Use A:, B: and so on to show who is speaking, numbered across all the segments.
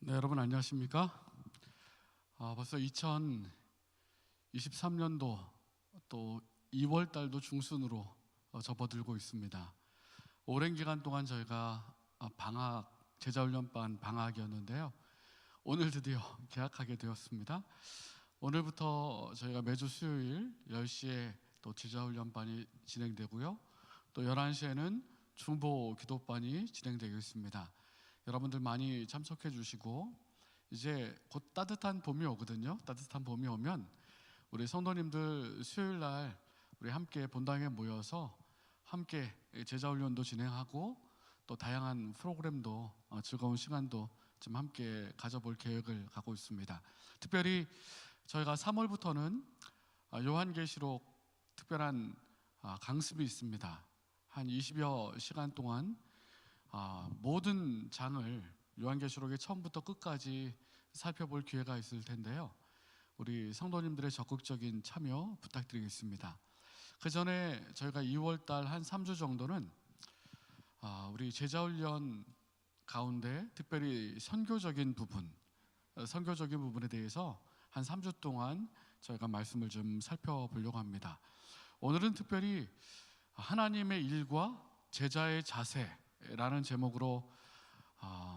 A: 네, 여러분 안녕하십니까? 벌써 2023년도 또 2월 달도 중순으로 접어들고 있습니다. 오랜 기간 동안 저희가 제자훈련반 방학이었는데요. 오늘 드디어 개학하게 되었습니다. 오늘부터 저희가 매주 수요일 10시에 또 제자훈련반이 진행되고요. 또 11시에는 중보 기도반이 진행되겠습니다. 여러분들 많이 참석해 주시고, 이제 곧 따뜻한 봄이 오거든요. 따뜻한 봄이 오면 우리 성도님들 수요일 날 우리 함께 본당에 모여서 함께 제자훈련도 진행하고 또 다양한 프로그램도 즐거운 시간도 좀 함께 가져볼 계획을 갖고 있습니다. 특별히 저희가 3월부터는 요한계시록 특별한 강습이 있습니다. 한 20여 시간 동안 모든 장을 요한계시록의 처음부터 끝까지 살펴볼 기회가 있을 텐데요. 우리 성도님들의 적극적인 참여 부탁드리겠습니다. 그 전에 저희가 2월달 한 3주 정도는 우리 제자훈련 가운데 특별히 선교적인 부분에 대해서 한 3주 동안 저희가 말씀을 좀 살펴보려고 합니다. 오늘은 특별히 하나님의 일과 제자의 자세라는 제목으로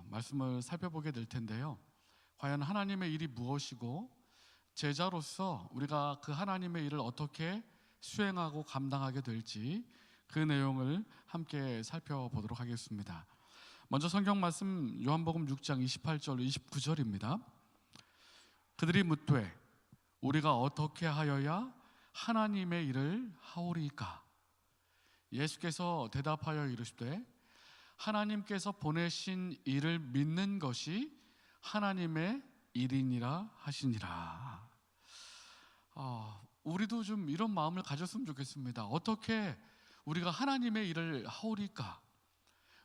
A: 말씀을 살펴보게 될 텐데요. 과연 하나님의 일이 무엇이고 제자로서 우리가 그 하나님의 일을 어떻게 수행하고 감당하게 될지 그 내용을 함께 살펴보도록 하겠습니다. 먼저 성경 말씀 요한복음 6장 28절 29절입니다. 그들이 묻되 우리가 어떻게 하여야 하나님의 일을 하오리까? 예수께서 대답하여 이르시되 하나님께서 보내신 일을 믿는 것이 하나님의 일이니라 하시니라. 우리도 좀 이런 마음을 가졌으면 좋겠습니다. 어떻게 우리가 하나님의 일을 하오리까?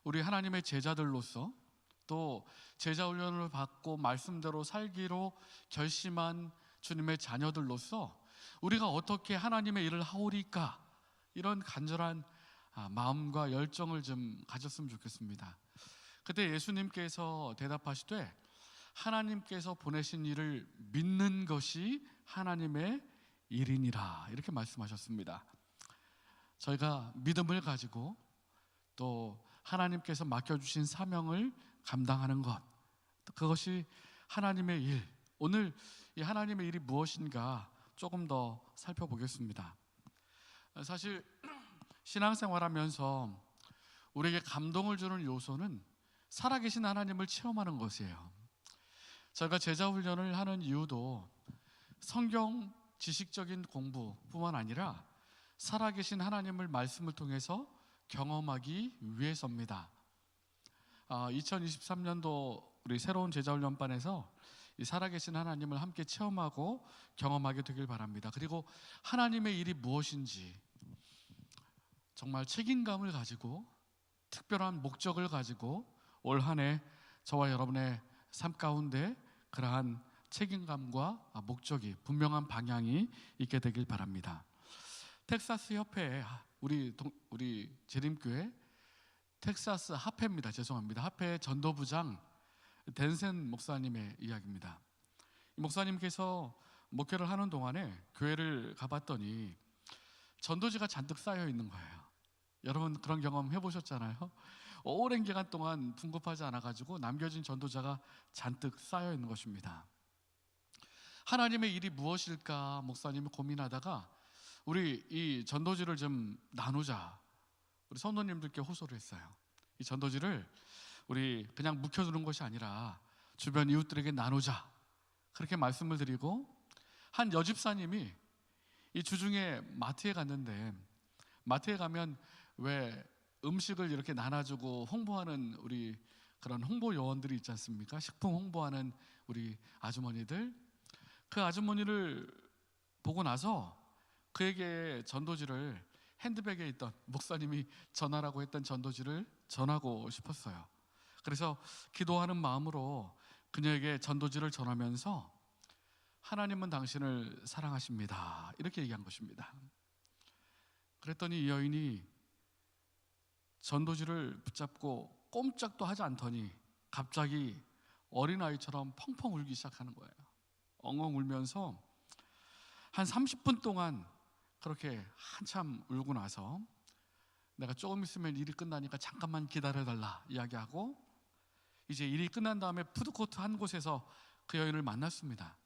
A: 우리 하나님의 제자들로서 또 제자훈련을 받고 말씀대로 살기로 결심한 주님의 자녀들로서 우리가 어떻게 하나님의 일을 하오리까? 이런 간절한 마음과 열정을 좀 가졌으면 좋겠습니다. 그때 예수님께서 대답하시되 하나님께서 보내신 일을 믿는 것이 하나님의 일이니라 이렇게 말씀하셨습니다. 저희가 믿음을 가지고 또 하나님께서 맡겨주신 사명을 감당하는 것, 그것이 하나님의 일. 오늘 이 하나님의 일이 무엇인가 조금 더 살펴보겠습니다. 사실 신앙생활하면서 우리에게 감동을 주는 요소는 살아계신 하나님을 체험하는 것이에요. 저희가 제자훈련을 하는 이유도 성경 지식적인 공부뿐만 아니라 살아계신 말씀을 통해서 경험하기 위해서입니다. 2023년도 우리 새로운 제자훈련반에서 이 살아계신 하나님을 함께 체험하고 경험하게 되길 바랍니다. 그리고 하나님의 일이 무엇인지 정말 책임감을 가지고 특별한 목적을 가지고 올 한 해 저와 여러분의 삶 가운데 그러한 책임감과 목적이 분명한 방향이 있게 되길 바랍니다. 텍사스 협회에 우리 재림교회 텍사스 합회입니다. 죄송합니다. 합회 전도부장 댄센 목사님의 이야기입니다. 이 목사님께서 목회를 하는 동안에 교회를 가봤더니 전도지가 잔뜩 쌓여 있는 거예요. 여러분 그런 경험 해보셨잖아요. 오랜 기간 동안 분급하지 않아가지고 남겨진 전도자가 잔뜩 쌓여 있는 것입니다. 하나님의 일이 무엇일까 목사님이 고민하다가 우리 이 전도지를 좀 나누자 우리 성도님들께 호소를 했어요. 이 전도지를 우리 그냥 묵혀두는 것이 아니라 주변 이웃들에게 나누자 그렇게 말씀을 드리고, 한 여집사님이 이 주중에 마트에 갔는데, 마트에 가면 왜 음식을 이렇게 나눠주고 홍보하는 우리 그런 홍보 요원들이 있지 않습니까? 식품 홍보하는 우리 아주머니들. 그 아주머니를 보고 나서 그에게 전도지를, 핸드백에 있던 목사님이 전하라고 했던 전도지를 전하고 싶었어요. 그래서 기도하는 마음으로 그녀에게 전도지를 전하면서 하나님은 당신을 사랑하십니다 이렇게 얘기한 것입니다. 그랬더니 이 여인이 전도지를 붙잡고 꼼짝도 하지 않더니 갑자기 어린아이처럼 펑펑 울기 시작하는 거예요. 엉엉 울면서 한 30분 동안 그렇게 한참 울고 나서 내가 조금 있으면 일이 끝나니까 잠깐만 기다려달라 이야기하고, 이제 일이 끝난 다음에 푸드코트 한 곳에서 그 여인을 만났습니다.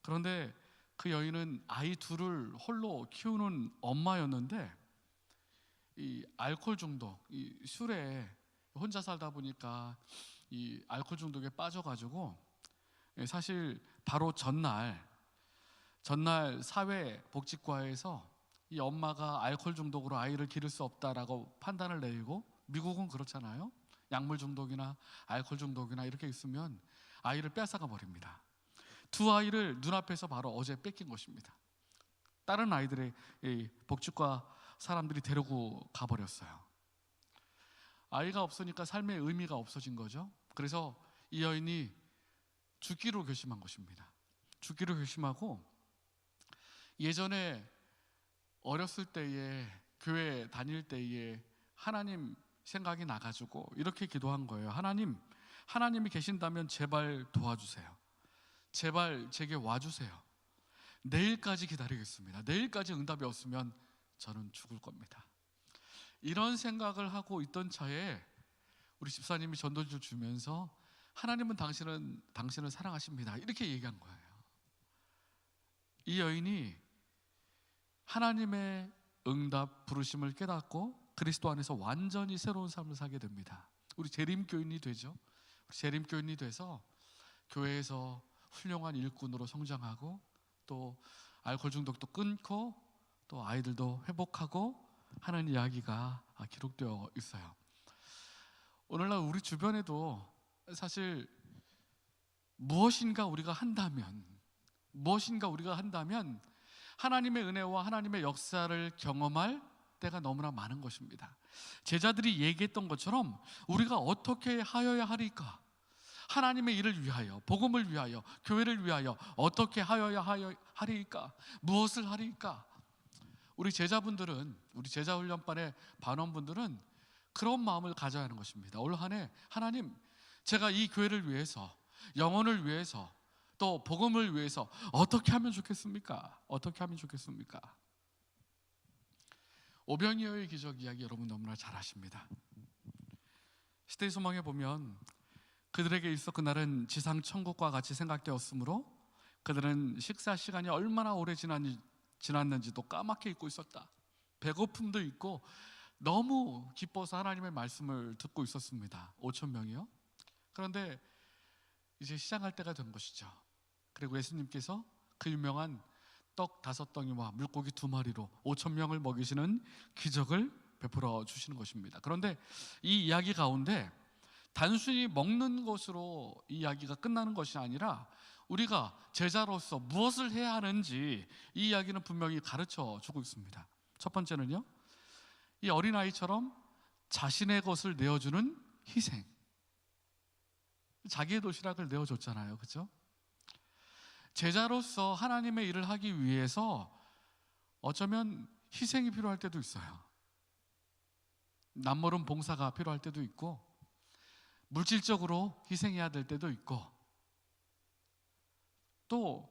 A: 그런데 그 여인은 아이 둘을 홀로 키우는 엄마였는데 이 알코올 중독, 이 술에 혼자 살다 보니까 이 알코올 중독에 빠져가지고, 사실 바로 전날 사회복지과에서 이 엄마가 알코올 중독으로 아이를 기를 수 없다라고 판단을 내리고, 미국은 그렇잖아요. 약물 중독이나 알코올 중독이나 이렇게 있으면 아이를 빼앗아가 버립니다. 두 아이를 눈앞에서 바로 어제 뺏긴 것입니다. 다른 아이들의 복지과 사람들이 데리고 가버렸어요. 아이가 없으니까 삶의 의미가 없어진 거죠. 그래서 이 여인이 죽기로 결심한 것입니다. 죽기로 결심하고, 예전에 어렸을 때에 교회 다닐 때에 하나님 생각이 나가지고 이렇게 기도한 거예요. 하나님이 계신다면 제발 도와주세요. 제발 제게 와주세요. 내일까지 기다리겠습니다. 내일까지 응답이 없으면 저는 죽을 겁니다. 이런 생각을 하고 있던 차에 우리 집사님이 전도지를 주면서 하나님은 당신을 사랑하십니다, 이렇게 얘기한 거예요. 이 여인이 하나님의 응답 부르심을 깨닫고 그리스도 안에서 완전히 새로운 삶을 살게 됩니다. 우리 재림교인이 되죠. 우리 재림교인이 돼서 교회에서 훌륭한 일꾼으로 성장하고, 또 알코올 중독도 끊고, 또 아이들도 회복하고 하는 이야기가 기록되어 있어요. 오늘날 우리 주변에도 사실 무엇인가 우리가 한다면 하나님의 은혜와 하나님의 역사를 경험할 때가 너무나 많은 것입니다. 제자들이 얘기했던 것처럼 우리가 어떻게 하여야 하리까? 하나님의 일을 위하여, 복음을 위하여, 교회를 위하여 어떻게 하여야 하리까? 무엇을 하리까? 우리 제자분들은, 우리 제자훈련반의 반원분들은 그런 마음을 가져야 하는 것입니다. 올 한 해 하나님, 제가 이 교회를 위해서, 영혼을 위해서, 또 복음을 위해서 어떻게 하면 좋겠습니까? 어떻게 하면 좋겠습니까? 오병이어의 기적 이야기 여러분 너무나 잘 아십니다. 시대의 소망에 보면 그들에게 있어 그날은 지상 천국과 같이 생각되었으므로 그들은 식사 시간이 얼마나 오래 지났는지도 까맣게 잊고 있었다. 배고픔도 있고 너무 기뻐서 하나님의 말씀을 듣고 있었습니다. 5천 명이요. 그런데 이제 시작할 때가 된 것이죠. 그리고 예수님께서 그 유명한 떡 5덩이와 물고기 2마리로 5천 명을 먹이시는 기적을 베풀어 주시는 것입니다. 그런데 이 이야기 가운데 단순히 먹는 것으로 이 이야기가 끝나는 것이 아니라 우리가 제자로서 무엇을 해야 하는지 이 이야기는 분명히 가르쳐 주고 있습니다. 첫 번째는요, 이 어린아이처럼 자신의 것을 내어주는 희생. 자기의 도시락을 내어줬잖아요, 그렇죠? 제자로서 하나님의 일을 하기 위해서 어쩌면 희생이 필요할 때도 있어요. 남모른 봉사가 필요할 때도 있고, 물질적으로 희생해야 될 때도 있고, 또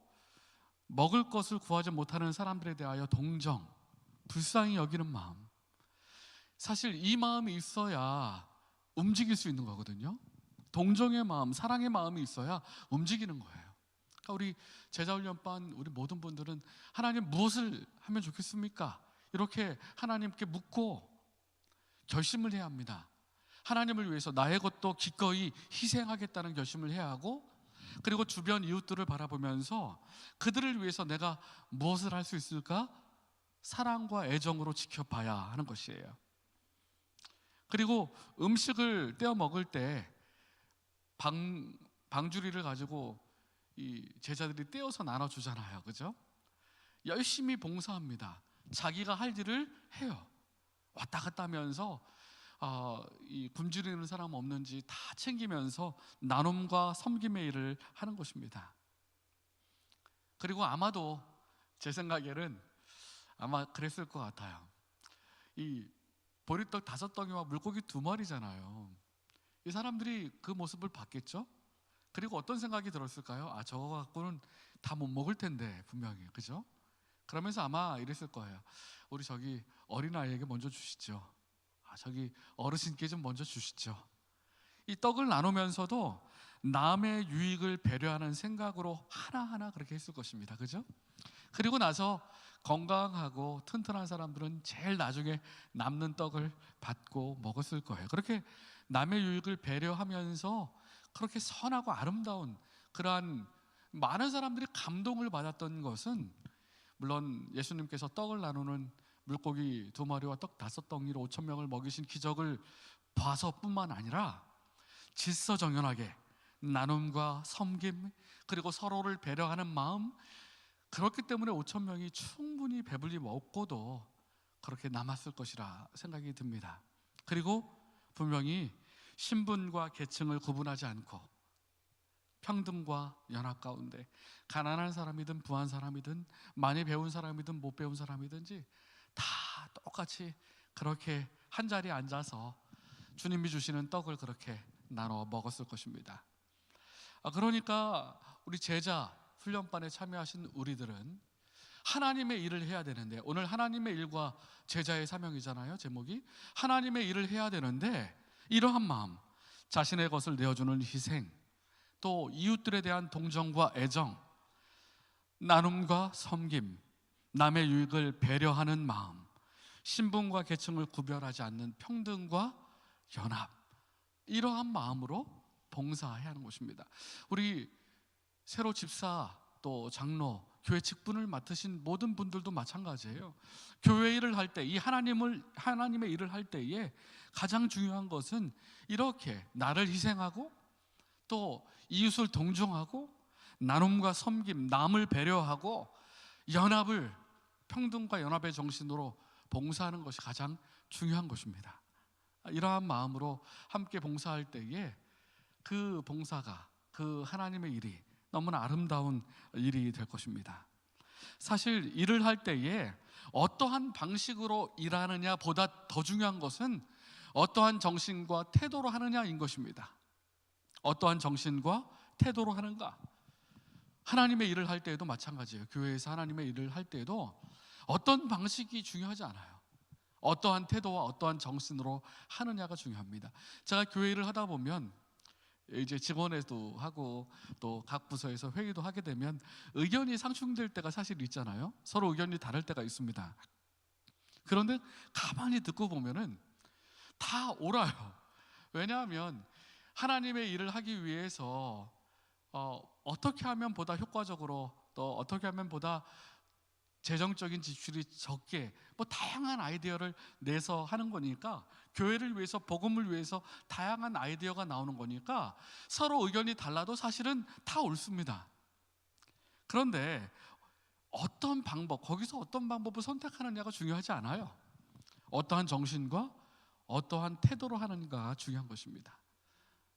A: 먹을 것을 구하지 못하는 사람들에 대하여 동정, 불쌍히 여기는 마음. 사실 이 마음이 있어야 움직일 수 있는 거거든요. 동정의 마음, 사랑의 마음이 있어야 움직이는 거예요. 그러니까 우리 제자훈련반 우리 모든 분들은 하나님 무엇을 하면 좋겠습니까? 이렇게 하나님께 묻고 결심을 해야 합니다. 하나님을 위해서 나의 것도 기꺼이 희생하겠다는 결심을 해야 하고, 그리고 주변 이웃들을 바라보면서 그들을 위해서 내가 무엇을 할 수 있을까? 사랑과 애정으로 지켜봐야 하는 것이에요. 그리고 음식을 떼어 먹을 때 방주리를 가지고 이 제자들이 떼어서 나눠주잖아요, 그죠? 열심히 봉사합니다. 자기가 할 일을 해요. 왔다 갔다 하면서 이 굶주리는 사람 없는지 다 챙기면서 나눔과 섬김의 일을 하는 것입니다. 그리고 아마도 제 생각에는 아마 그랬을 것 같아요. 이 보리떡 5덩이와 물고기 2마리잖아요. 이 사람들이 그 모습을 봤겠죠? 그리고 어떤 생각이 들었을까요? 아, 저거 갖고는 다 못 먹을 텐데 분명히, 그죠? 그러면서 아마 이랬을 거예요. 우리 저기 어린아이에게 먼저 주시죠. 아, 저기 어르신께 좀 먼저 주시죠. 이 떡을 나누면서도 남의 유익을 배려하는 생각으로 하나하나 그렇게 했을 것입니다. 그죠? 그리고 나서 건강하고 튼튼한 사람들은 제일 나중에 남는 떡을 받고 먹었을 거예요. 그렇게 남의 유익을 배려하면서 그렇게 선하고 아름다운 그러한 많은 사람들이 감동을 받았던 것은, 물론 예수님께서 떡을 나누는 물고기 2마리와 떡 5덩이로 5천 명을 먹이신 기적을 봐서뿐만 아니라 질서정연하게 나눔과 섬김, 그리고 서로를 배려하는 마음, 그렇기 때문에 5천 명이 충분히 배불리 먹고도 그렇게 남았을 것이라 생각이 듭니다. 그리고 분명히 신분과 계층을 구분하지 않고 평등과 연합 가운데 가난한 사람이든 부한 사람이든 많이 배운 사람이든 못 배운 사람이든지 다 똑같이 그렇게 한 자리에 앉아서 주님이 주시는 떡을 그렇게 나눠 먹었을 것입니다. 그러니까 우리 제자 훈련반에 참여하신 우리들은 하나님의 일을 해야 되는데, 오늘 하나님의 일과 제자의 사명이잖아요. 제목이 하나님의 일을 해야 되는데, 이러한 마음, 자신의 것을 내어주는 희생, 또 이웃들에 대한 동정과 애정, 나눔과 섬김, 남의 유익을 배려하는 마음, 신분과 계층을 구별하지 않는 평등과 연합, 이러한 마음으로 봉사해야 하는 것입니다. 우리 새로 집사 또 장로, 교회 직분을 맡으신 모든 분들도 마찬가지예요. 교회 일을 할 때, 이 하나님의 일을 할 때에 가장 중요한 것은 이렇게 나를 희생하고 또 이웃을 동정하고 나눔과 섬김, 남을 배려하고 연합을, 평등과 연합의 정신으로 봉사하는 것이 가장 중요한 것입니다. 이러한 마음으로 함께 봉사할 때에 그 봉사가, 그 하나님의 일이 너무나 아름다운 일이 될 것입니다. 사실 일을 할 때에 어떠한 방식으로 일하느냐 보다 더 중요한 것은 어떠한 정신과 태도로 하느냐인 것입니다. 어떠한 정신과 태도로 하는가. 하나님의 일을 할 때에도 마찬가지예요. 교회에서 하나님의 일을 할 때에도 어떤 방식이 중요하지 않아요. 어떠한 태도와 어떠한 정신으로 하느냐가 중요합니다. 제가 교회 일을 하다 보면 이제 직원회도 하고 또 각 부서에서 회의도 하게 되면 의견이 상충될 때가 사실 있잖아요. 서로 의견이 다를 때가 있습니다. 그런데 가만히 듣고 보면은 다 옳아요. 왜냐하면 하나님의 일을 하기 위해서 어떻게 하면 보다 효과적으로, 또 어떻게 하면 보다 재정적인 지출이 적게, 뭐 다양한 아이디어를 내서 하는 거니까, 교회를 위해서, 복음을 위해서 다양한 아이디어가 나오는 거니까 서로 의견이 달라도 사실은 다 옳습니다. 그런데 어떤 방법, 거기서 어떤 방법을 선택하느냐가 중요하지 않아요. 어떠한 정신과 어떠한 태도로 하는가가 중요한 것입니다.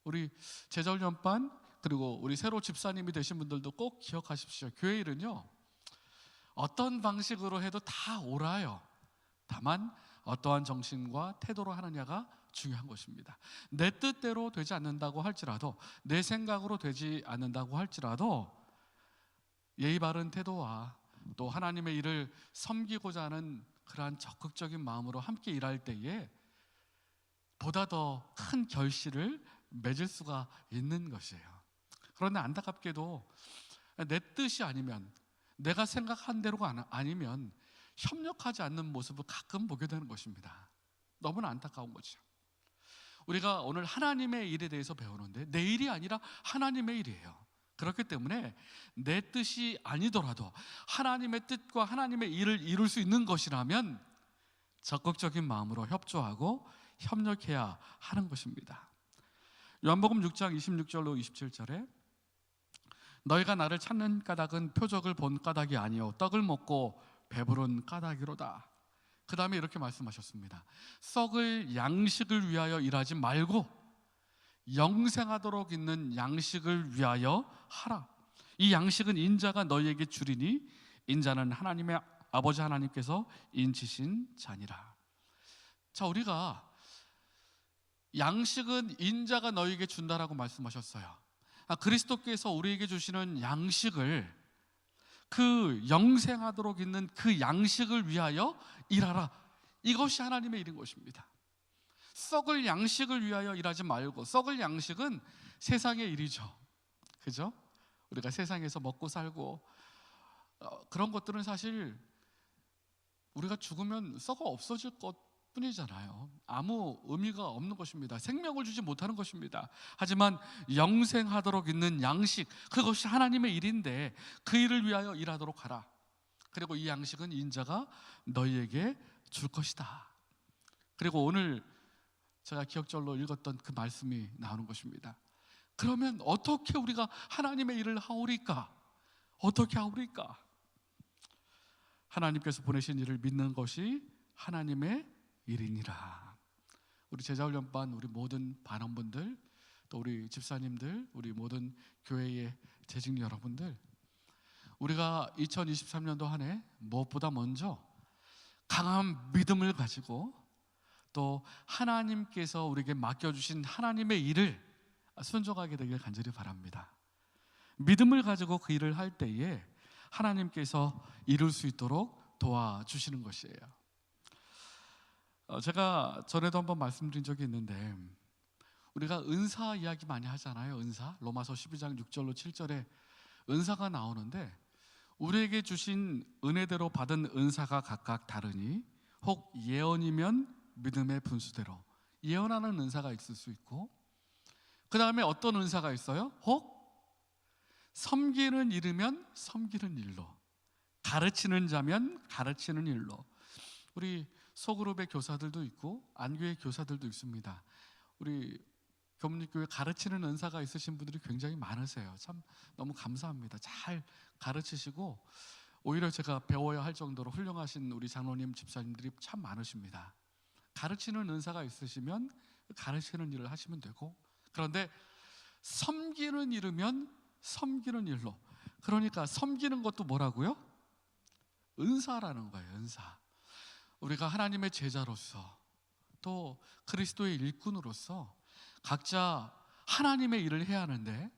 A: 우리 제자훈련반, 그리고 우리 새로 집사님이 되신 분들도 꼭 기억하십시오. 교회 일은요, 어떤 방식으로 해도 다 옳아요. 다만 어떠한 정신과 태도로 하느냐가 중요한 것입니다. 내 뜻대로 되지 않는다고 할지라도, 내 생각으로 되지 않는다고 할지라도 예의 바른 태도와 또 하나님의 일을 섬기고자 하는 그러한 적극적인 마음으로 함께 일할 때에 보다 더 큰 결실을 맺을 수가 있는 것이에요. 그런데 안타깝게도 내 뜻이 아니면, 내가 생각한 대로가 아니면 협력하지 않는 모습을 가끔 보게 되는 것입니다. 너무나 안타까운 거죠. 우리가 오늘 하나님의 일에 대해서 배우는데 내 일이 아니라 하나님의 일이에요. 그렇기 때문에 내 뜻이 아니더라도 하나님의 뜻과 하나님의 일을 이룰 수 있는 것이라면 적극적인 마음으로 협조하고 협력해야 하는 것입니다. 요한복음 6장 26절로 27절에 너희가 나를 찾는 까닭은 표적을 본 까닭이 아니요 떡을 먹고 배부른 까닭이로다. 그 다음에 이렇게 말씀하셨습니다. 썩을 양식을 위하여 일하지 말고 영생하도록 있는 양식을 위하여 하라. 이 양식은 인자가 너희에게 주리니 인자는 하나님의 아버지 하나님께서 인치신 자니라. 자, 우리가 양식은 인자가 너희에게 준다라고 말씀하셨어요. 그리스도께서 우리에게 주시는 양식을, 그 영생하도록 있는 그 양식을 위하여 일하라. 이것이 하나님의 일인 것입니다. 썩을 양식을 위하여 일하지 말고, 썩을 양식은 세상의 일이죠. 그죠? 우리가 세상에서 먹고 살고 그런 것들은 사실 우리가 죽으면 썩어 없어질 것뿐이잖아요. 아무 의미가 없는 것입니다. 생명을 주지 못하는 것입니다. 하지만 영생하도록 있는 양식, 그것이 하나님의 일인데 그 일을 위하여 일하도록 하라. 그리고 이 양식은 인자가 너희에게 줄 것이다. 그리고 오늘 제가 기억절로 읽었던 그 말씀이 나오는 것입니다. 그러면 어떻게 우리가 하나님의 일을 하오리까? 어떻게 하오리까? 하나님께서 보내신 일을 믿는 것이 하나님의 일이니라. 우리 제자훈련반, 우리 모든 반원분들, 또 우리 집사님들, 우리 모든 교회의 재직 여러분들, 우리가 2023년도 한 해 무엇보다 먼저 강한 믿음을 가지고 또 하나님께서 우리에게 맡겨주신 하나님의 일을 순종하게 되길 간절히 바랍니다. 믿음을 가지고 그 일을 할 때에 하나님께서 이룰 수 있도록 도와주시는 것이에요. 제가 전에도 한번 말씀드린 적이 있는데, 우리가 은사 이야기 많이 하잖아요. 은사, 로마서 12장 6절로 7절에 은사가 나오는데, 우리에게 주신 은혜대로 받은 은사가 각각 다르니 혹 예언이면 믿음의 분수대로. 예언하는 은사가 있을 수 있고, 그 다음에 어떤 은사가 있어요? 혹 섬기는 일이면 섬기는 일로, 가르치는 자면 가르치는 일로. 우리 소그룹의 교사들도 있고 안교의 교사들도 있습니다. 우리 교문교회 가르치는 은사가 있으신 분들이 굉장히 많으세요. 참 너무 감사합니다. 잘 가르치시고 오히려 제가 배워야 할 정도로 훌륭하신 우리 장로님, 집사님들이 참 많으십니다. 가르치는 은사가 있으시면 가르치는 일을 하시면 되고, 그런데 섬기는 일이면 섬기는 일로. 그러니까 섬기는 것도 뭐라고요? 은사라는 거예요. 은사. 우리가 하나님의 제자로서 또 그리스도의 일꾼으로서 각자 하나님의 일을 해야 하는데,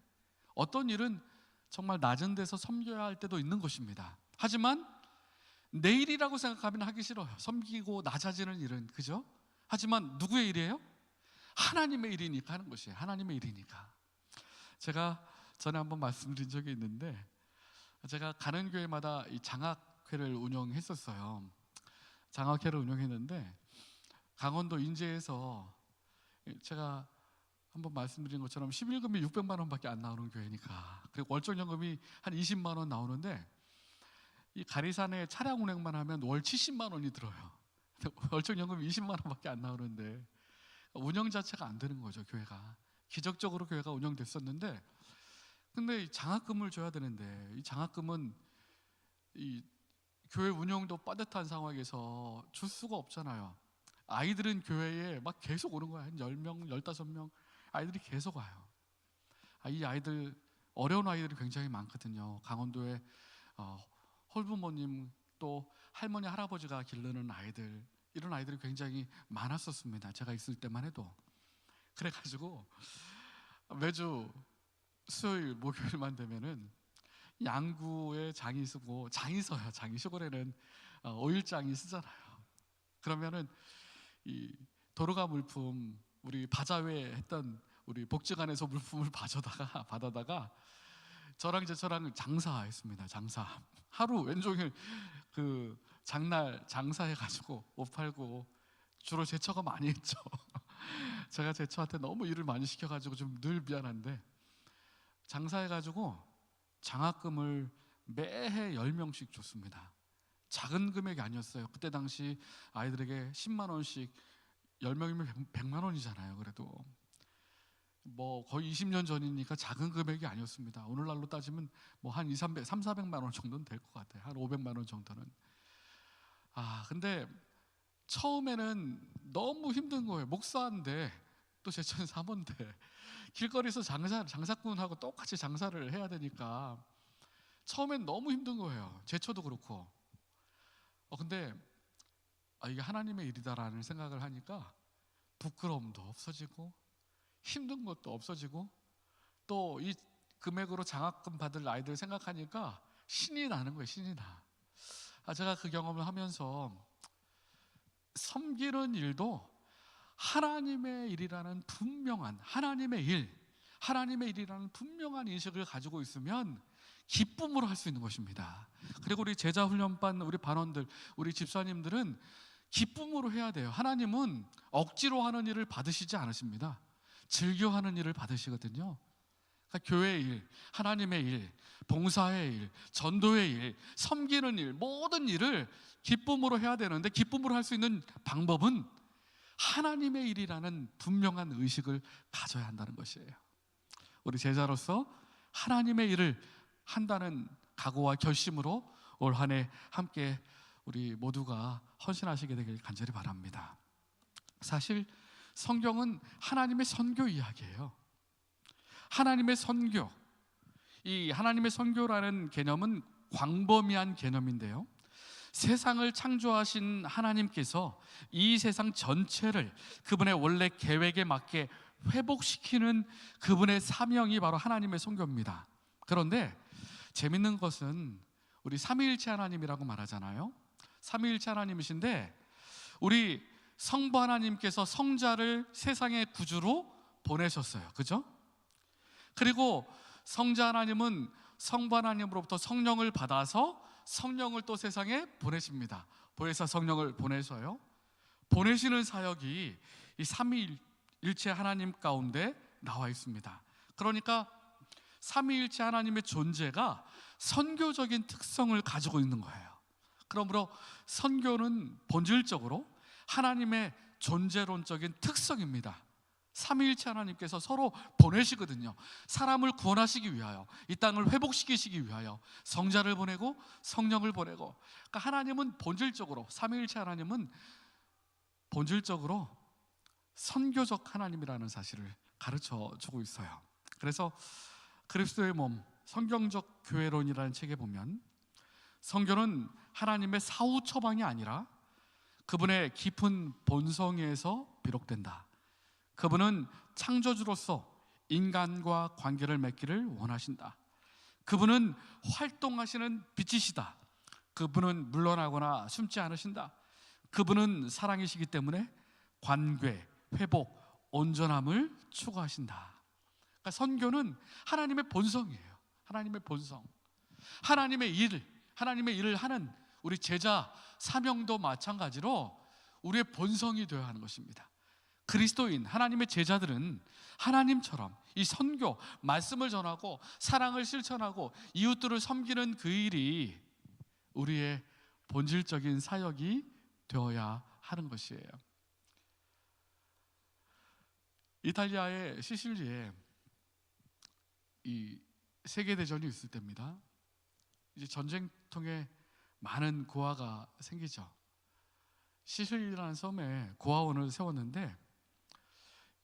A: 어떤 일은 정말 낮은 데서 섬겨야 할 때도 있는 것입니다. 하지만 내 일이라고 생각하면 하기 싫어요. 섬기고 낮아지는 일은, 그죠? 하지만 누구의 일이에요? 하나님의 일이니까 하는 것이에요. 하나님의 일이니까. 제가 전에 한번 말씀드린 적이 있는데, 제가 가는 교회마다 이 장학회를 운영했었어요. 장학회를 운영했는데 강원도 인제에서, 제가 한번 말씀드린 것처럼 11금이 600만 원밖에 안 나오는 교회니까, 그리고 월정연금이 한 20만 원 나오는데, 이 가리산에 차량 운행만 하면 월 70만 원이 들어요. 월정연금이 20만 원밖에 안 나오는데 운영 자체가 안 되는 거죠. 교회가 기적적으로 교회가 운영됐었는데, 근데 이 장학금을 줘야 되는데, 이 장학금은 이 교회 운영도 빠듯한 상황에서 줄 수가 없잖아요. 아이들은 교회에 막 계속 오는 거야. 한 10명, 15명 아이들이 계속 와요. 이 아이들, 어려운 아이들이 굉장히 많거든요. 강원도에 홀부모님, 또 할머니, 할아버지가 기르는 아이들, 이런 아이들이 굉장히 많았었습니다. 제가 있을 때만 해도. 그래가지고 매주 수요일, 목요일만 되면은 양구에 장이 쓰고, 장이 서요. 장이 시골에는 오일장이 쓰잖아요. 그러면은 이 도로가 물품, 우리 바자회 했던 우리 복지관에서 물품을 받아다가 저랑 제처랑 장사했습니다. 장사. 하루 왼종일 그 장날 장사해가지고 옷 팔고, 주로 제처가 많이 했죠. 제가 제처한테 너무 일을 많이 시켜가지고 좀 늘 미안한데, 장사해가지고 장학금을 매해 10명씩 줬습니다. 작은 금액이 아니었어요. 그때 당시 아이들에게 10만 원씩 10명이면 100만 원이잖아요. 그래도 뭐 거의 20년 전이니까 작은 금액이 아니었습니다. 오늘날로 따지면 뭐 한 400만 원 정도는 될 것 같아요. 한 500만 원 정도는. 근데 처음에는 너무 힘든 거예요. 목사인데, 또 제천 사모인데 길거리에서 장사꾼하고 똑같이 장사를 해야 되니까 처음엔 너무 힘든 거예요. 제처도 그렇고. 근데 이게 하나님의 일이다라는 생각을 하니까 부끄러움도 없어지고 힘든 것도 없어지고, 또 이 금액으로 장학금 받을 아이들 생각하니까 신이 나는 거예요. 신이 나. 제가 그 경험을 하면서 섬기는 일도 하나님의 일이라는 분명한 하나님의 일이라는 분명한 인식을 가지고 있으면 기쁨으로 할 수 있는 것입니다. 그리고 우리 제자훈련반 우리 반원들, 우리 집사님들은 기쁨으로 해야 돼요. 하나님은 억지로 하는 일을 받으시지 않으십니다. 즐겨 하는 일을 받으시거든요. 그러니까 교회의 일, 하나님의 일, 봉사의 일, 전도의 일, 섬기는 일, 모든 일을 기쁨으로 해야 되는데, 기쁨으로 할 수 있는 방법은 하나님의 일이라는 분명한 의식을 가져야 한다는 것이에요. 우리 제자로서 하나님의 일을 한다는 각오와 결심으로 올 한 해 함께 우리 모두가 헌신하시게 되길 간절히 바랍니다. 사실 성경은 하나님의 선교 이야기예요. 하나님의 선교, 이 하나님의 선교라는 개념은 광범위한 개념인데요, 세상을 창조하신 하나님께서 이 세상 전체를 그분의 원래 계획에 맞게 회복시키는 그분의 사명이 바로 하나님의 선교입니다. 그런데 재밌는 것은 우리 삼위일체 하나님이라고 말하잖아요. 삼위일체 하나님이신데 우리 성부 하나님께서 성자를 세상의 구주로 보내셨어요. 그죠? 그리고 성자 하나님은 성부 하나님으로부터 성령을 받아서 성령을 또 세상에 보내십니다. 보혜사 성령을 보내셔요. 보내시는 사역이 이 삼위일체 하나님 가운데 나와 있습니다. 그러니까 삼위일체 하나님의 존재가 선교적인 특성을 가지고 있는 거예요. 그러므로 선교는 본질적으로 하나님의 존재론적인 특성입니다. 삼위일체 하나님께서 서로 보내시거든요. 사람을 구원하시기 위하여, 이 땅을 회복시키시기 위하여 성자를 보내고 성령을 보내고. 그러니까 하나님은 본질적으로, 삼위일체 하나님은 본질적으로 선교적 하나님이라는 사실을 가르쳐 주고 있어요. 그래서 그리스도의 몸, 성경적 교회론이라는 책에 보면 선교는 하나님의 사후 처방이 아니라 그분의 깊은 본성에서 비롯된다. 그분은 창조주로서 인간과 관계를 맺기를 원하신다. 그분은 활동하시는 빛이시다. 그분은 물러나거나 숨지 않으신다. 그분은 사랑이시기 때문에 관계, 회복, 온전함을 추구하신다. 그러니까 선교는 하나님의 본성이에요. 하나님의 본성. 하나님의 일을 하는 우리 제자 사명도 마찬가지로 우리의 본성이 되어야 하는 것입니다. 그리스도인, 하나님의 제자들은 하나님처럼 이 선교, 말씀을 전하고 사랑을 실천하고 이웃들을 섬기는 그 일이 우리의 본질적인 사역이 되어야 하는 것이에요. 이탈리아의 시실리에 이 세계대전이 있을 때입니다. 이제 전쟁통에 많은 고아가 생기죠. 시실리라는 섬에 고아원을 세웠는데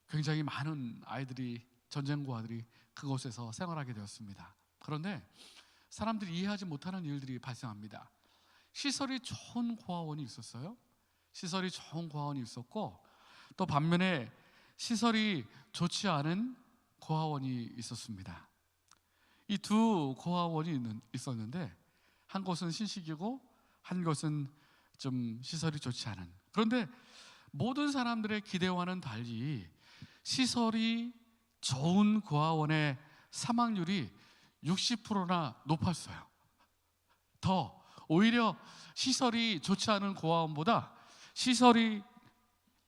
A: 굉장히 많은 아이들이, 전쟁 고아들이 그곳에서 생활하게 되었습니다. 그런데 사람들이 이해하지 못하는 일들이 발생합니다. 시설이 좋은 고아원이 있었어요. 시설이 좋은 고아원이 있었고, 또 반면에 시설이 좋지 않은 고아원이 있었습니다. 이 두 고아원이 있었는데 한 곳은 신식이고 한 곳은 좀 시설이 좋지 않은. 그런데 모든 사람들의 기대와는 달리 시설이 좋은 고아원의 사망률이 60%나 높았어요. 오히려 시설이 좋지 않은 고아원보다 시설이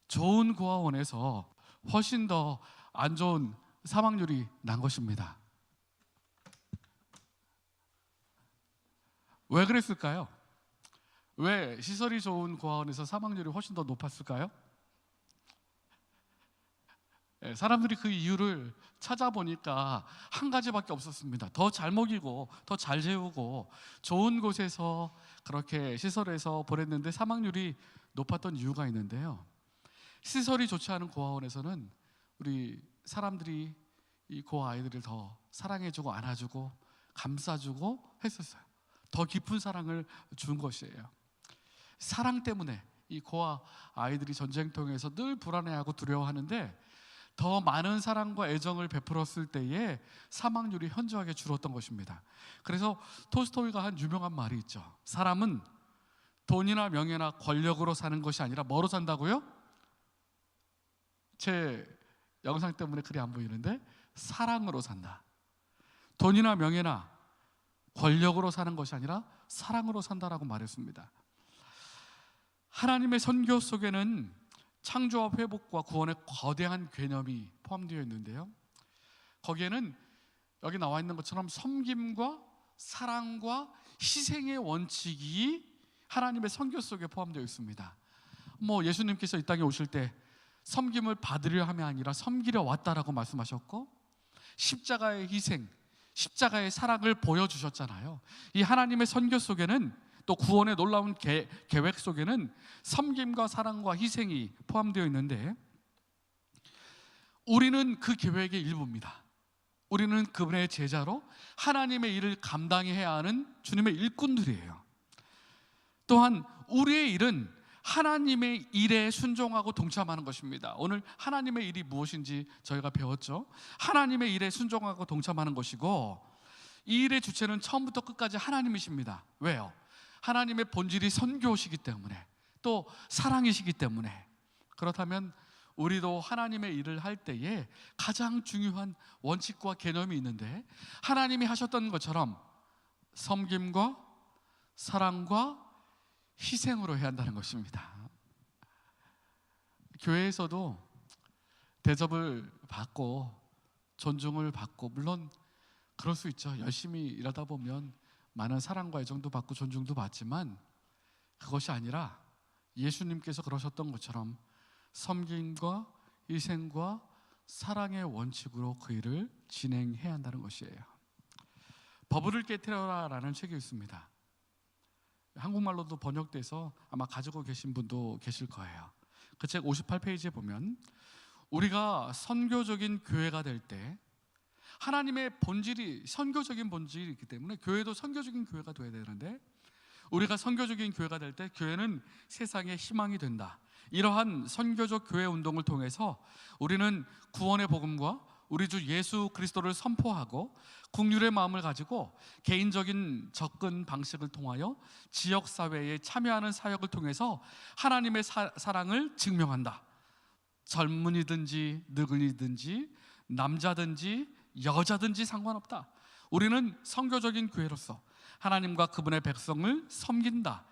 A: 좋은 고아원에서 훨씬 더 안 좋은 사망률이 난 것입니다. 왜 그랬을까요? 왜 시설이 좋은 고아원에서 사망률이 훨씬 더 높았을까요? 사람들이 그 이유를 찾아보니까 한 가지밖에 없었습니다. 더 잘 먹이고 더 잘 재우고 좋은 곳에서 그렇게 시설에서 보냈는데 사망률이 높았던 이유가 있는데요, 시설이 좋지 않은 고아원에서는 우리 사람들이 이 고아 아이들을 더 사랑해주고 안아주고 감싸주고 했었어요. 더 깊은 사랑을 준 것이에요. 사랑 때문에 이 고아 아이들이 전쟁통에서 늘 불안해하고 두려워하는데 더 많은 사랑과 애정을 베풀었을 때에 사망률이 현저하게 줄었던 것입니다. 그래서 톨스토이가 한 유명한 말이 있죠. 사람은 돈이나 명예나 권력으로 사는 것이 아니라 뭐로 산다고요? 제 영상 때문에 글이 안 보이는데 사랑으로 산다. 돈이나 명예나 권력으로 사는 것이 아니라 사랑으로 산다라고 말했습니다. 하나님의 선교 속에는 창조와 회복과 구원의 거대한 개념이 포함되어 있는데요, 거기에는 여기 나와 있는 것처럼 섬김과 사랑과 희생의 원칙이 하나님의 선교 속에 포함되어 있습니다. 예수님께서 이 땅에 오실 때 섬김을 받으려 함이 아니라 섬기려 왔다라고 말씀하셨고, 십자가의 희생, 십자가의 사랑을 보여주셨잖아요. 이 하나님의 선교 속에는, 또 구원의 놀라운 계획 속에는 섬김과 사랑과 희생이 포함되어 있는데, 우리는 그 계획의 일부입니다. 우리는 그분의 제자로 하나님의 일을 감당해야 하는 주님의 일꾼들이에요. 또한 우리의 일은 하나님의 일에 순종하고 동참하는 것입니다. 오늘 하나님의 일이 무엇인지 저희가 배웠죠. 하나님의 일에 순종하고 동참하는 것이고, 이 일의 주체는 처음부터 끝까지 하나님이십니다. 왜요? 하나님의 본질이 선교시기 때문에, 또 사랑이시기 때문에. 그렇다면 우리도 하나님의 일을 할 때에 가장 중요한 원칙과 개념이 있는데, 하나님이 하셨던 것처럼 섬김과 사랑과 희생으로 해야 한다는 것입니다. 교회에서도 대접을 받고 존중을 받고, 물론 그럴 수 있죠. 열심히 일하다 보면 많은 사랑과 애정도 받고 존중도 받지만, 그것이 아니라 예수님께서 그러셨던 것처럼 섬김과 희생과 사랑의 원칙으로 그 일을 진행해야 한다는 것이에요. 버블을 깨트려라라는 책이 있습니다. 한국말로도 번역돼서 아마 가지고 계신 분도 계실 거예요. 그 책 58페이지에 보면, 우리가 선교적인 교회가 될 때, 하나님의 본질이 선교적인 본질이 있기 때문에 교회도 선교적인 교회가 돼야 되는데, 우리가 선교적인 교회가 될 때 교회는 세상의 희망이 된다. 이러한 선교적 교회 운동을 통해서 우리는 구원의 복음과 우리 주 예수 그리스도를 선포하고, 국률의 마음을 가지고 개인적인 접근 방식을 통하여 지역사회에 참여하는 사역을 통해서 하나님의 사랑을 증명한다. 젊은이든지 늙은이든지 남자든지 여자든지 상관없다. 우리는 선교적인 교회로서 하나님과 그분의 백성을 섬긴다.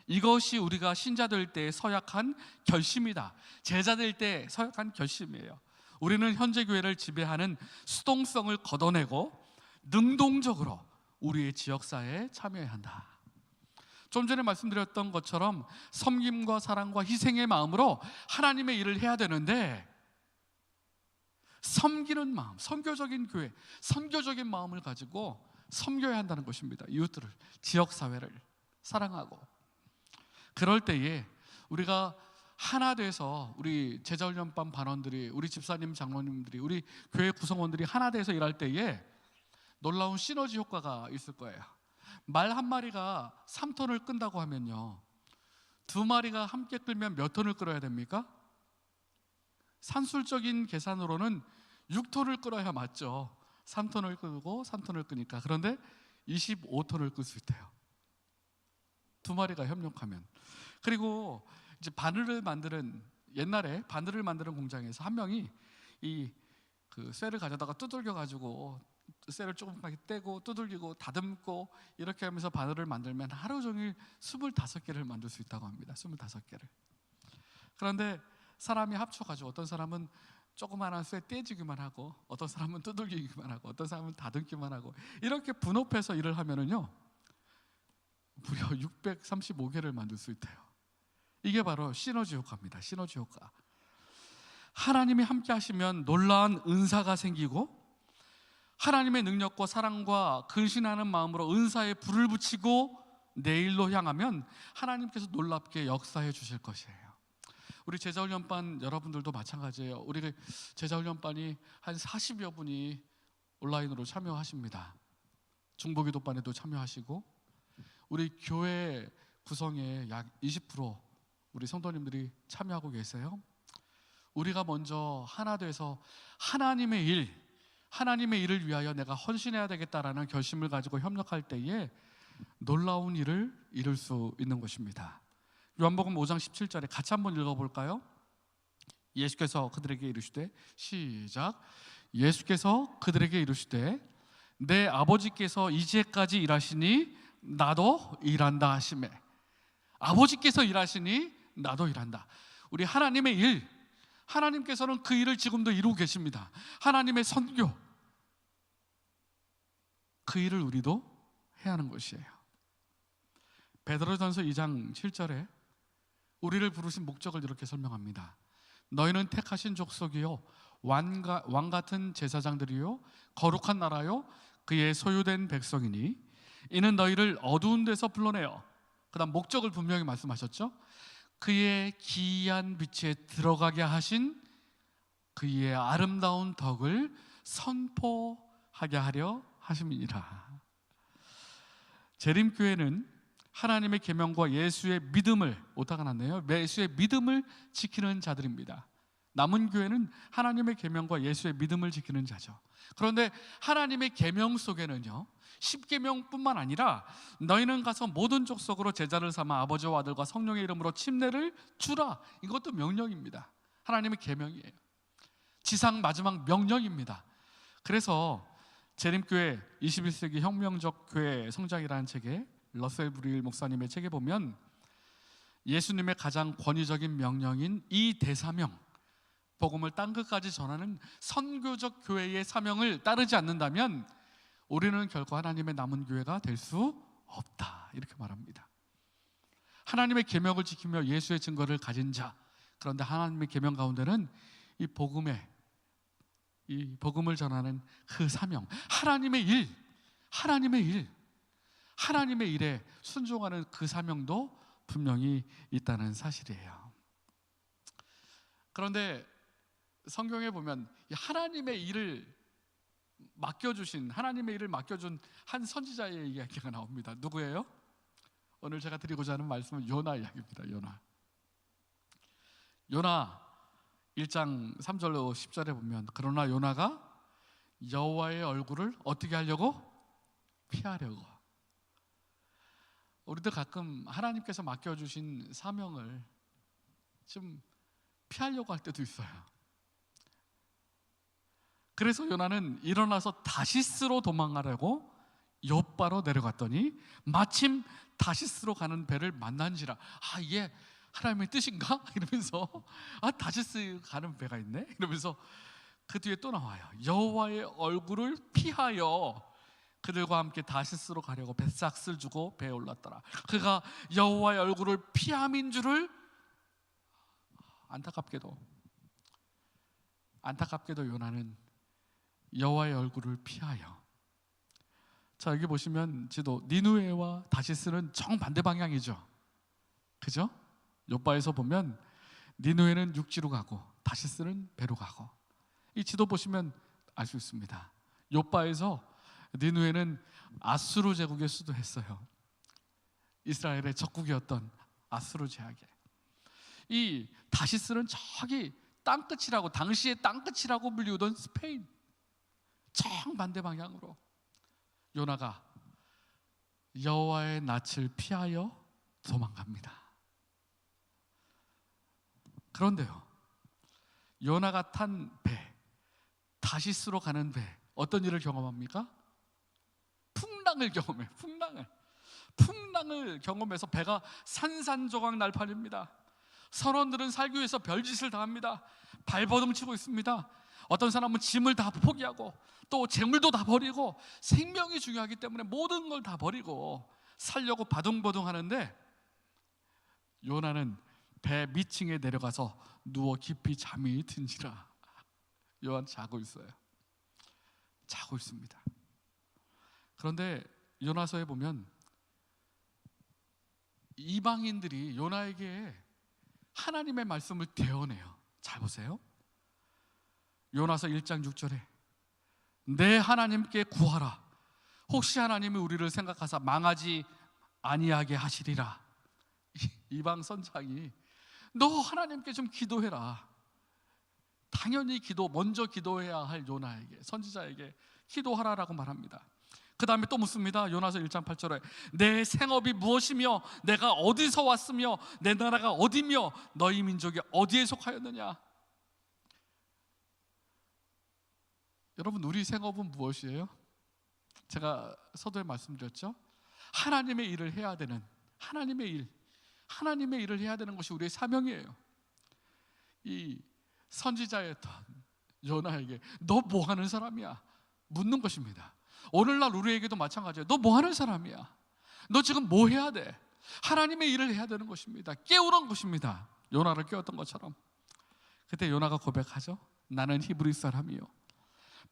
A: 이것이 우리가 신자 될 때 서약한 결심이다. 제자 될 때 서약한 결심이에요. 우리는 현재 교회를 지배하는 수동성을 걷어내고 능동적으로 우리의 지역사회에 참여해야 한다. 좀 전에 말씀드렸던 것처럼 섬김과 사랑과 희생의 마음으로 하나님의 일을 해야 되는데, 섬기는 마음, 선교적인 교회, 선교적인 마음을 가지고 섬겨야 한다는 것입니다. 이웃들을, 지역사회를 사랑하고. 그럴 때에 우리가 하나 돼서, 우리 제자훈련반 반원들이, 우리 집사님, 장로님들이, 우리 교회 구성원들이 하나 돼서 일할 때에 놀라운 시너지 효과가 있을 거예요. 말 한 마리가 3톤을 끈다고 하면요, 2마리가 함께 끌면 몇 톤을 끌어야 됩니까? 산술적인 계산으로는 6톤을 끌어야 맞죠. 3톤을 끌고 3톤을 끄니까. 그런데 25톤을 끌 수 있대요, 2마리가 협력하면. 그리고 이제 옛날에 바늘을 만드는 공장에서 한 명이 그 쇠를 가져다가 두들겨 가지고 쇠를 조금씩 떼고 두들기고 다듬고 이렇게 하면서 바늘을 만들면 하루 종일 25개를 만들 수 있다고 합니다. 25개를. 그런데 사람이 합쳐가지고, 어떤 사람은 조그마한 쇠 떼주기만 하고, 어떤 사람은 두들기기만 하고, 어떤 사람은 다듬기만 하고, 이렇게 분업해서 일을 하면은요, 무려 635개를 만들 수 있대요. 이게 바로 시너지 효과입니다. 시너지 효과. 하나님이 함께 하시면 놀라운 은사가 생기고, 하나님의 능력과 사랑과 근신하는 마음으로 은사에 불을 붙이고 내일로 향하면 하나님께서 놀랍게 역사해 주실 것이에요. 우리 제자훈련반 여러분들도 마찬가지예요. 우리 제자훈련반이 한 40여 분이 온라인으로 참여하십니다. 중보기도반에도 참여하시고, 우리 교회 구성의 약 20% 우리 성도님들이 참여하고 계세요. 우리가 먼저 하나 돼서 하나님의 일을 위하여 내가 헌신해야 되겠다라는 결심을 가지고 협력할 때에 놀라운 일을 이룰 수 있는 것입니다. 요한복음 5장 17절에 같이 한번 읽어볼까요? 예수께서 그들에게 이르시되, 시작. 예수께서 그들에게 이르시되 내 아버지께서 이제까지 일하시니 나도 일한다 하시매. 아버지께서 일하시니 나도 일한다. 우리 하나님의 일, 하나님께서는 그 일을 지금도 이루고 계십니다. 하나님의 선교, 그 일을 우리도 해야 하는 것이에요. 베드로전서 2장 7절에 우리를 부르신 목적을 이렇게 설명합니다. 너희는 택하신 족속이요 왕 같은 제사장들이요 거룩한 나라요 그의 소유된 백성이니 이는 너희를 어두운 데서 불러내어, 그 다음 목적을 분명히 말씀하셨죠. 그의 기이한 빛에 들어가게 하신 그의 아름다운 덕을 선포하게 하려 하심이니라. 재림교회는 하나님의 계명과 예수의 믿음을, 오타가 났네요. 예수의 믿음을 지키는 자들입니다. 남은 교회는 하나님의 계명과 예수의 믿음을 지키는 자죠. 그런데 하나님의 계명 속에는요, 10계명뿐만 아니라 너희는 가서 모든 족속으로 제자를 삼아 아버지와 아들과 성령의 이름으로 침례를 주라, 이것도 명령입니다. 하나님의 계명이에요. 지상 마지막 명령입니다. 그래서 재림교회 21세기 혁명적 교회 성장이라는 책에 러셀 브릴 목사님의 책에 보면 예수님의 가장 권위적인 명령인 이 대사명, 복음을 땅 끝까지 전하는 선교적 교회의 사명을 따르지 않는다면 우리는 결코 하나님의 남은 교회가 될 수 없다, 이렇게 말합니다. 하나님의 계명을 지키며 예수의 증거를 가진 자, 그런데 하나님의 계명 가운데는 이 복음을 전하는 그 사명, 하나님의 일에 순종하는 그 사명도 분명히 있다는 사실이에요. 그런데 성경에 보면 하나님의 일을 맡겨준 한 선지자의 이야기가 나옵니다. 누구예요? 오늘 제가 드리고자 하는 말씀은 요나 이야기입니다. 요나 1장 3절로 10절에 보면, 그러나 요나가 여호와의 얼굴을 어떻게 하려고? 피하려고. 우리도 가끔 하나님께서 맡겨주신 사명을 좀 피하려고 할 때도 있어요. 그래서 요나는 일어나서 다시스로 도망가려고 욥바로 내려갔더니 마침 다시스로 가는 배를 만난지라. 이게 하나님의 뜻인가? 이러면서 다시스 가는 배가 있네? 이러면서 그 뒤에 또 나와요. 여호와의 얼굴을 피하여 그들과 함께 다시스로 가려고 뱃삭스를 주고 배에 올랐더라. 그가 여호와의 얼굴을 피함인 줄을 안타깝게도 요나는 여호와의 얼굴을 피하여, 자 여기 보시면 지도 니느웨와 다시스는 정반대 방향이죠. 그죠? 욥바에서 보면 니느웨는 육지로 가고 다시스는 배로 가고, 이 지도 보시면 알 수 있습니다. 욥바에서 니느웨는 아수르 제국의 수도였어요. 이스라엘의 적국이었던 아수르 제국에, 이 다시스는 저기 땅끝이라고, 당시의 땅끝이라고 불리우던 스페인, 정반대 방향으로 요나가 여호와의 낯을 피하여 도망갑니다. 그런데요, 요나가 탄 배, 다시스로 가는 배, 어떤 일을 경험합니까? 풍랑을 경험해요. 풍랑을 경험해서 배가 산산조각 날 판입니다. 선원들은 살기 위해서 별짓을 다 합니다. 발버둥 치고 있습니다. 어떤 사람은 짐을 다 포기하고 또 재물도 다 버리고, 생명이 중요하기 때문에 모든 걸 다 버리고 살려고 바둥바둥 하는데, 요나는 배 밑층에 내려가서 누워 깊이 잠이 든지라. 요한 자고 있습니다. 그런데 요나서에 보면 이방인들이 요나에게 하나님의 말씀을 대언해요. 잘 보세요. 요나서 1장 6절에 내 하나님께 구하라. 혹시 하나님이 우리를 생각하사 망하지 아니하게 하시리라. 이방 선장이 너 하나님께 좀 기도해라. 당연히 먼저 기도해야 할 요나에게, 선지자에게 기도하라라고 말합니다. 그 다음에 또 묻습니다. 요나서 1장 8절에 내 생업이 무엇이며 내가 어디서 왔으며 내 나라가 어디며 너희 민족이 어디에 속하였느냐. 여러분, 우리 생업은 무엇이에요? 제가 서두에 말씀드렸죠. 하나님의 일을 해야 되는, 하나님의 일을 해야 되는 것이 우리의 사명이에요. 이 선지자였던 요나에게 너 뭐 하는 사람이야? 묻는 것입니다. 오늘날 우리에게도 마찬가지예요. 너 뭐 하는 사람이야? 너 지금 뭐 해야 돼? 하나님의 일을 해야 되는 것입니다. 깨우는 것입니다. 요나를 깨웠던 것처럼. 그때 요나가 고백하죠. 나는 히브리 사람이요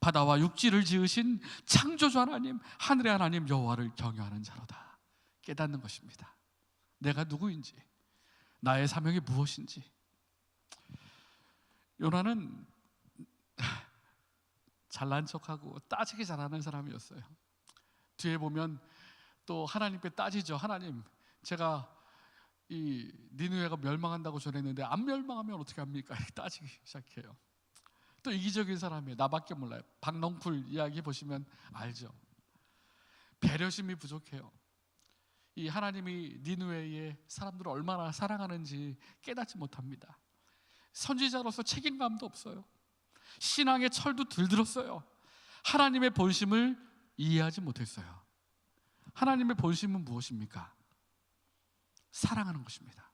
A: 바다와 육지를 지으신 창조주 하나님, 하늘의 하나님 여호와를 경외하는 자로다. 깨닫는 것입니다. 내가 누구인지, 나의 사명이 무엇인지. 요나는 잘난 척하고 따지기 잘하는 사람이었어요. 뒤에 보면 또 하나님께 따지죠. 하나님, 제가 이 니느웨가 멸망한다고 전했는데 안 멸망하면 어떻게 합니까? 따지기 시작해요. 또 이기적인 사람이에요. 나밖에 몰라요. 박넝쿨 이야기 보시면 알죠. 배려심이 부족해요. 이 하나님이 니느웨의 사람들을 얼마나 사랑하는지 깨닫지 못합니다. 선지자로서 책임감도 없어요. 신앙의 철도 들들었어요. 하나님의 본심을 이해하지 못했어요. 하나님의 본심은 무엇입니까? 사랑하는 것입니다.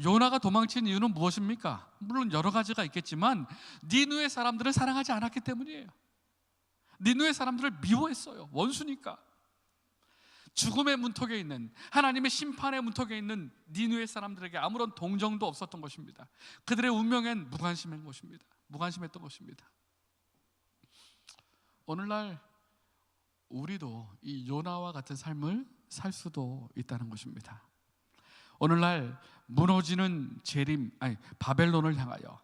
A: 요나가 도망친 이유는 무엇입니까? 물론 여러 가지가 있겠지만 니느웨 사람들을 사랑하지 않았기 때문이에요. 니느웨 사람들을 미워했어요. 원수니까. 죽음의 문턱에 있는, 하나님의 심판의 문턱에 있는 니느웨 사람들에게 아무런 동정도 없었던 것입니다. 그들의 운명엔 무관심한 것입니다. 무관심했던 것입니다. 오늘날 우리도 이 요나와 같은 삶을 살 수도 있다는 것입니다. 오늘날 무너지는 바벨론을 향하여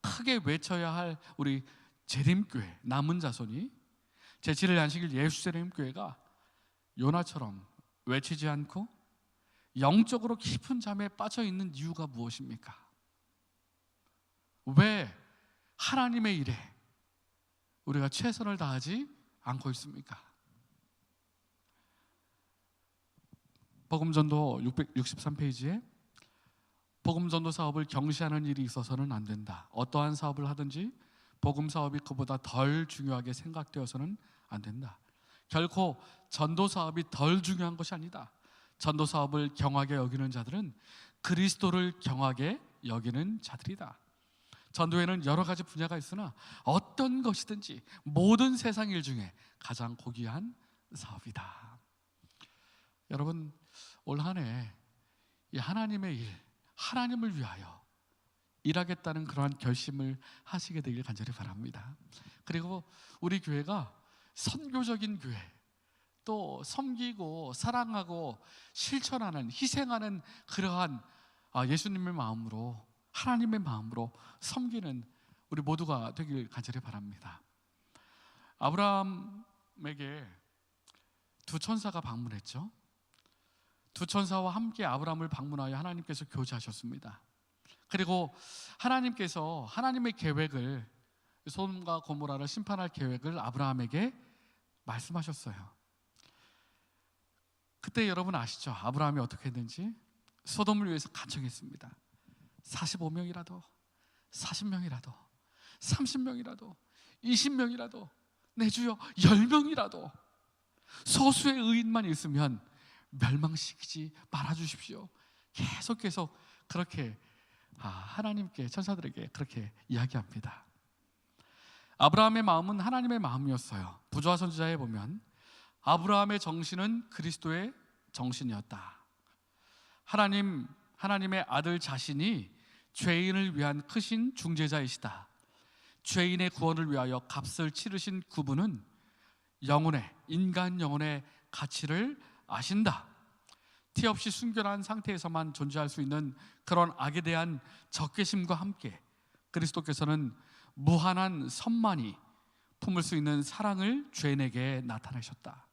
A: 크게 외쳐야 할 우리 재림교회, 남은 자손이 제7일 안식일 예수재림 교회가 요나처럼 외치지 않고 영적으로 깊은 잠에 빠져 있는 이유가 무엇입니까? 왜 하나님의 일에 우리가 최선을 다하지 않고 있습니까? 복음전도 663페이지에 복음전도 사업을 경시하는 일이 있어서는 안 된다. 어떠한 사업을 하든지 복음 사업이 그보다 덜 중요하게 생각되어서는 안 된다. 결코 전도 사업이 덜 중요한 것이 아니다. 전도 사업을 경하게 여기는 자들은 그리스도를 경하게 여기는 자들이다. 전도에는 여러 가지 분야가 있으나 어떤 것이든지 모든 세상 일 중에 가장 고귀한 사업이다. 여러분, 올 한 해 이 하나님의 일, 하나님을 위하여 일하겠다는 그러한 결심을 하시게 되길 간절히 바랍니다. 그리고 우리 교회가 선교적인 교회, 또 섬기고 사랑하고 실천하는, 희생하는 그러한 예수님의 마음으로, 하나님의 마음으로 섬기는 우리 모두가 되길 간절히 바랍니다. 아브라함에게 두 천사가 방문했죠. 두 천사와 함께 아브라함을 방문하여 하나님께서 교제하셨습니다. 그리고 하나님께서 하나님의 계획을, 소돔과 고모라를 심판할 계획을 아브라함에게 말씀하셨어요. 그때 여러분 아시죠? 아브라함이 어떻게 했는지? 소돔을 위해서 간청했습니다. 45명이라도 40명이라도 30명이라도 20명이라도 내 주여 10명이라도 소수의 의인만 있으면 멸망시키지 말아주십시오. 계속 그렇게 하나님께, 천사들에게 그렇게 이야기합니다. 아브라함의 마음은 하나님의 마음이었어요. 부조화 선지자에 보면 아브라함의 정신은 그리스도의 정신이었다. 하나님의 아들 자신이 죄인을 위한 크신 중재자이시다. 죄인의 구원을 위하여 값을 치르신 그분은 인간 영혼의 가치를 아신다. 티 없이 순결한 상태에서만 존재할 수 있는 그런 악에 대한 적개심과 함께 그리스도께서는 무한한 선만이 품을 수 있는 사랑을 죄인에게 나타내셨다.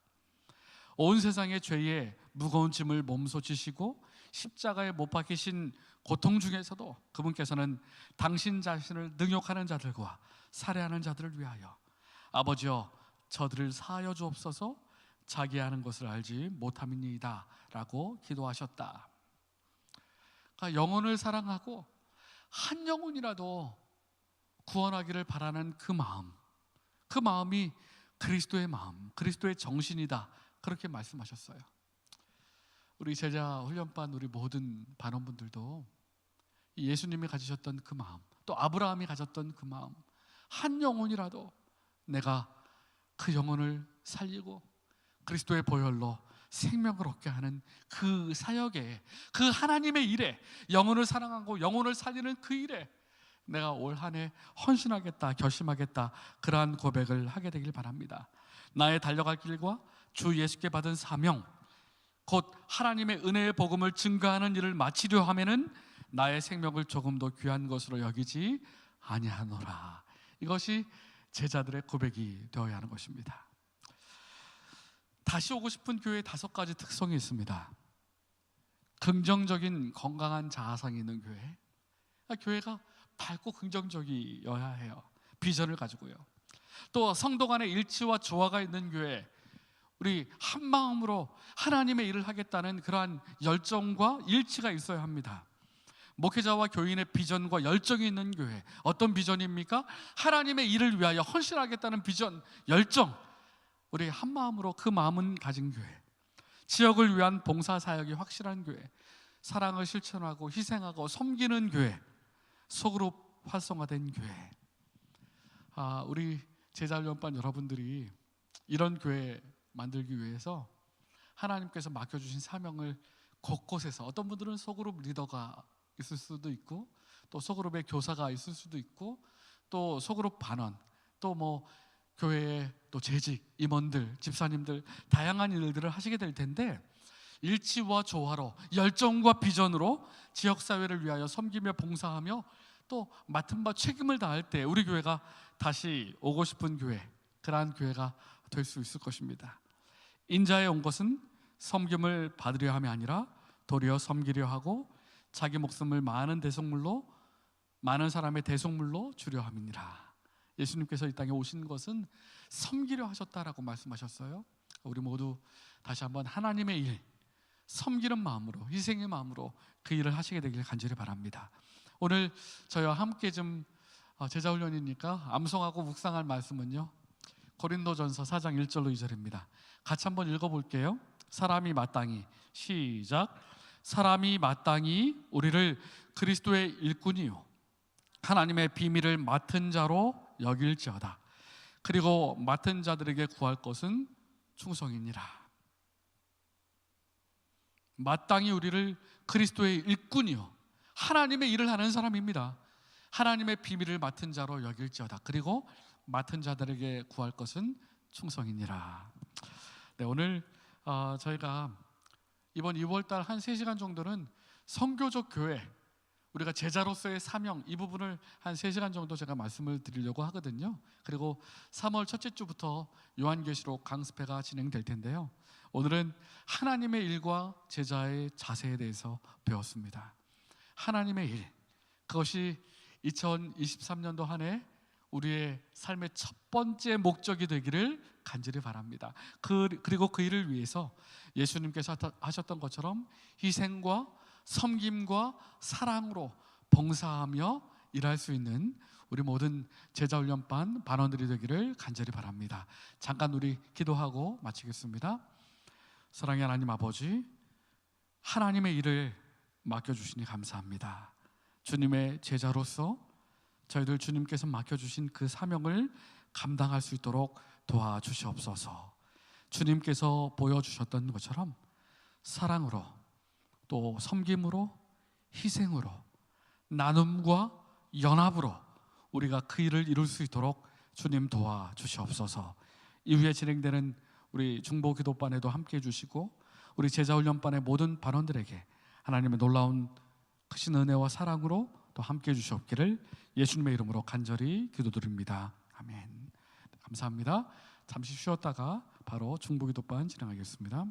A: 온 세상의 죄의 무거운 짐을 몸소 지시고 십자가에 못 박히신 고통 중에서도 그분께서는 당신 자신을 능욕하는 자들과 살해하는 자들을 위하여 아버지여 저들을 사하여 주옵소서 자기 하는 것을 알지 못함이니이다 라고 기도하셨다. 그러니까 영혼을 사랑하고 한 영혼이라도 구원하기를 바라는 그 마음이 그리스도의 마음, 그리스도의 정신이다, 그렇게 말씀하셨어요. 우리 제자 훈련반 우리 모든 반원분들도 예수님이 가지셨던 그 마음, 또 아브라함이 가졌던 그 마음, 한 영혼이라도 내가 그 영혼을 살리고 그리스도의 보혈로 생명을 얻게 하는 그 사역에, 그 하나님의 일에, 영혼을 사랑하고 영혼을 살리는 그 일에 내가 올 한 해 헌신하겠다, 결심하겠다, 그러한 고백을 하게 되길 바랍니다. 나의 달려갈 길과 주 예수께 받은 사명, 곧 하나님의 은혜의 복음을 증거하는 일을 마치려 하면은 나의 생명을 조금 더 귀한 것으로 여기지 아니하노라. 이것이 제자들의 고백이 되어야 하는 것입니다. 다시 오고 싶은 교회의 5가지 특성이 있습니다. 긍정적인 건강한 자아상이 있는 교회, 교회가 밝고 긍정적이어야 해요. 비전을 가지고요. 또 성도 간의 일치와 조화가 있는 교회, 우리 한 마음으로 하나님의 일을 하겠다는 그러한 열정과 일치가 있어야 합니다. 목회자와 교인의 비전과 열정이 있는 교회, 어떤 비전입니까? 하나님의 일을 위하여 헌신하겠다는 비전, 열정, 우리 한 마음으로 그 마음은 가진 교회, 지역을 위한 봉사 사역이 확실한 교회, 사랑을 실천하고 희생하고 섬기는 교회, 소그룹 활성화된 교회. 우리 제자훈련반 여러분들이 이런 교회 만들기 위해서 하나님께서 맡겨주신 사명을 곳곳에서, 어떤 분들은 소그룹 리더가 있을 수도 있고, 또 소그룹의 교사가 있을 수도 있고, 또 소그룹 반원, 또 뭐 교회의 또 재직 임원들, 집사님들, 다양한 일들을 하시게 될 텐데, 일치와 조화로 열정과 비전으로 지역사회를 위하여 섬기며 봉사하며 또 맡은 바 책임을 다할 때 우리 교회가 다시 오고 싶은 교회, 그러한 교회가 될 수 있을 것입니다. 인자에 온 것은 섬김을 받으려 함이 아니라 도리어 섬기려 하고 자기 목숨을 많은 사람의 대속물로 주려 함이니라. 예수님께서 이 땅에 오신 것은 섬기려 하셨다라고 말씀하셨어요. 우리 모두 다시 한번 하나님의 일, 섬기는 마음으로, 희생의 마음으로 그 일을 하시게 되길 간절히 바랍니다. 오늘 저희와 함께 좀 제자훈련이니까 암송하고 묵상할 말씀은요, 고린도전서 4장 1절로 2절입니다. 같이 한번 읽어볼게요. 사람이 마땅히, 시작. 사람이 마땅히 우리를 그리스도의 일꾼이요 하나님의 비밀을 맡은 자로 여길지어다. 그리고 맡은 자들에게 구할 것은 충성이니라. 마땅히 우리를 그리스도의 일꾼이요 하나님의 일을 하는 사람입니다. 하나님의 비밀을 맡은 자로 여길지어다. 그리고 맡은 자들에게 구할 것은 충성이니라. 네, 오늘 저희가 이번 2월달 한 3시간 정도는 선교적 교회, 우리가 제자로서의 사명, 이 부분을 한 3시간 정도 제가 말씀을 드리려고 하거든요. 그리고 3월 첫째 주부터 요한계시록 강습회가 진행될 텐데요, 오늘은 하나님의 일과 제자의 자세에 대해서 배웠습니다. 하나님의 일, 그것이 2023년도 한 해 우리의 삶의 첫 번째 목적이 되기를 간절히 바랍니다. 그리고 그 일을 위해서 예수님께서 하셨던 것처럼 희생과 섬김과 사랑으로 봉사하며 일할 수 있는 우리 모든 제자훈련반 반원들이 되기를 간절히 바랍니다. 잠깐 우리 기도하고 마치겠습니다. 사랑의 하나님 아버지, 하나님의 일을 맡겨주시니 감사합니다. 주님의 제자로서 저희들 주님께서 맡겨주신 그 사명을 감당할 수 있도록 도와주시옵소서. 주님께서 보여주셨던 것처럼 사랑으로, 또 섬김으로, 희생으로, 나눔과 연합으로 우리가 그 일을 이룰 수 있도록 주님 도와주시옵소서. 이후에 진행되는 우리 중보기도반에도 함께해 주시고 우리 제자훈련반의 모든 반원들에게 하나님의 놀라운 크신 은혜와 사랑으로 또 함께해 주시옵기를 예수님의 이름으로 간절히 기도드립니다. 아멘. 감사합니다. 잠시 쉬었다가 바로 중보기도반 진행하겠습니다.